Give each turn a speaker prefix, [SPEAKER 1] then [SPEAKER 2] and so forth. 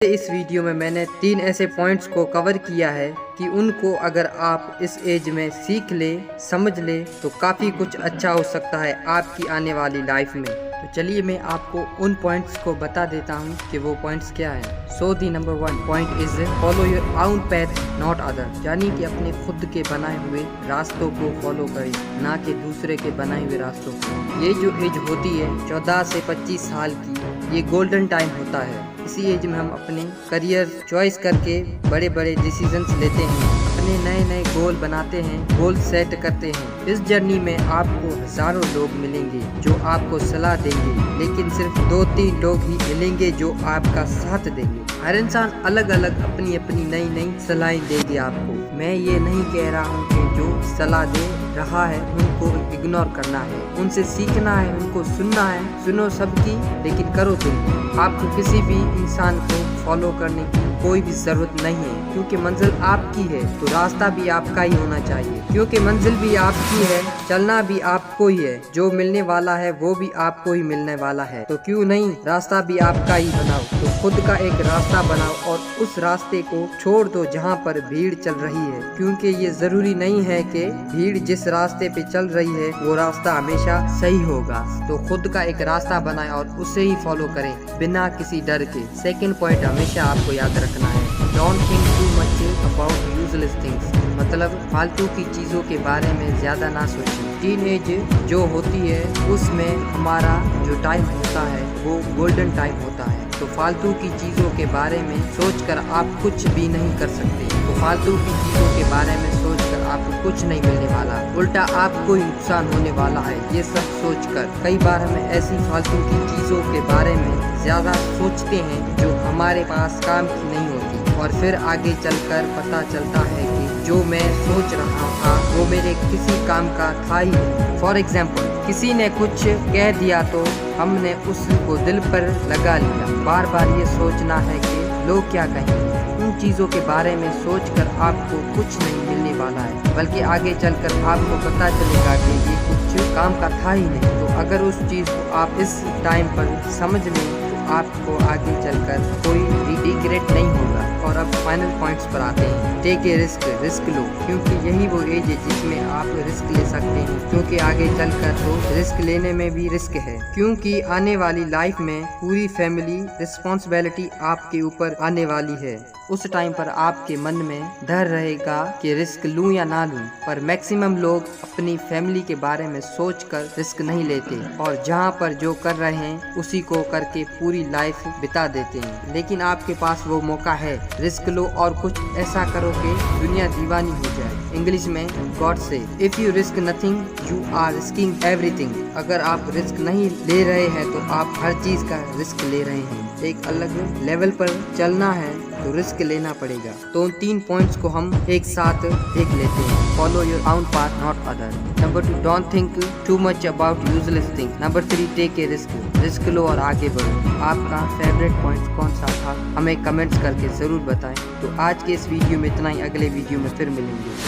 [SPEAKER 1] इस वीडियो में मैंने 3 ऐसे पॉइंट्स को कवर किया है कि उनको अगर आप इस एज में सीख ले, समझ ले तो काफ़ी कुछ अच्छा हो सकता है आपकी आने वाली लाइफ में। तो चलिए मैं आपको उन पॉइंट्स को बता देता हूँ कि वो पॉइंट्स क्या है। So the number 1 point is follow your own path not other, यानी कि अपने खुद के बनाए हुए रास्तों को फॉलो करें, ना कि दूसरे के बनाए हुए रास्तों को। ये जो एज होती है 14 से 25 साल की, ये गोल्डन टाइम होता है। इसी एज में हम अपने करियर चॉइस करके बड़े बड़े डिसीजंस लेते हैं, अपने नए नए गोल बनाते हैं, गोल सेट करते हैं। इस जर्नी में आपको हजारों लोग मिलेंगे जो आपको सलाह देंगे, लेकिन सिर्फ 2-3 लोग ही मिलेंगे जो आपका साथ देंगे। हर इंसान अलग अलग अपनी अपनी नई नई सलाहें देंगे आपको। मैं ये नहीं कह रहा हूँ कि जो सलाह दे रहा है उनको इग्नोर करना है, उनसे सीखना है, उनको सुनना है। सुनो सबकी लेकिन करो तुम। आपको किसी भी इंसान को फॉलो करने की कोई भी जरूरत नहीं है, क्योंकि मंजिल आपकी है तो रास्ता भी आपका ही होना चाहिए। क्योंकि मंजिल भी आपकी है, चलना भी आपको ही है, जो मिलने वाला है वो भी आपको ही मिलने वाला है। तो क्यों नहीं रास्ता भी आपका ही बनाओ। तो खुद का एक रास्ता बनाओ और उस रास्ते को छोड़ दो जहाँ पर भीड़ चल रही है, क्योंकि ये जरूरी नहीं है कि भीड़ जिस रास्ते पे चल रही है वो रास्ता हमेशा सही होगा। तो खुद का एक रास्ता बनाएं और उसे ही फॉलो करें बिना किसी डर के। सेकंड पॉइंट हमेशा आपको याद रखना है, don't think too much about useless things, मतलब फालतू की चीज़ों के बारे में ज़्यादा ना सोचें। टीनेज जो होती है उसमें हमारा जो टाइम होता है वो गोल्डन टाइम होता है। तो फालतू की चीज़ों के बारे में सोचकर आप कुछ भी नहीं कर सकते। तो फालतू की चीज़ों के बारे में सोचकर आपको कुछ नहीं मिलने वाला, उल्टा आपको ही नुकसान होने वाला है। ये सब सोचकर कई बार हमें ऐसी फालतू की चीज़ों के बारे में ज़्यादा सोचते हैं जो हमारे पास काम की नहीं होती, और फिर आगे चलकर पता चलता है कि जो मैं सोच रहा था वो मेरे किसी काम का था ही नहीं। फॉर एग्जाम्पल किसी ने कुछ कह दिया तो हमने उसको दिल पर लगा लिया। बार बार ये सोचना है कि लोग क्या कहेंगे। उन चीज़ों के बारे में सोचकर आपको कुछ नहीं मिलने वाला है, बल्कि आगे चलकर आपको पता चलेगा कि ये कुछ काम का था ही नहीं। तो अगर उस चीज़ को आप इस टाइम पर समझ लें तो आपको आगे चलकर कोई रिग्रेट नहीं होगा। और अब फाइनल पॉइंट्स पर आते हैं। टेक ए रिस्क, रिस्क लो, क्योंकि यही वो एज है जिसमें आप रिस्क ले सकते हैं, क्योंकि आगे चलकर तो रिस्क लेने में भी रिस्क है। क्योंकि आने वाली लाइफ में पूरी फैमिली रिस्पॉन्सिबिलिटी आपके ऊपर आने वाली है। उस टाइम पर आपके मन में डर रहेगा कि रिस्क लूं या ना लूं, पर मैक्सिमम लोग अपनी फैमिली के बारे में सोचकर रिस्क नहीं लेते और जहां पर जो कर रहे हैं उसी को करके पूरी लाइफ बिता देते हैं। लेकिन आपके पास वो मौका है, रिस्क लो और कुछ ऐसा करो कि दुनिया दीवानी हो जाए। इंग्लिश में गॉड से if you risk nothing you are risking everything. अगर आप रिस्क नहीं ले रहे हैं तो आप हर चीज का रिस्क ले रहे हैं। एक अलग लेवल पर चलना है तो रिस्क लेना पड़ेगा। तो उन 3 पॉइंट्स को हम एक साथ देख लेते हैं। Follow your own path not other. Number 2, don't think too much about useless thing. Number 3, take a risk, risk लो और आगे बढ़ो। आपका फेवरेट पॉइंट कौन सा था हमें कमेंट्स करके जरूर बताएं। तो आज के इस वीडियो में इतना ही, अगले वीडियो में फिर मिलेंगे।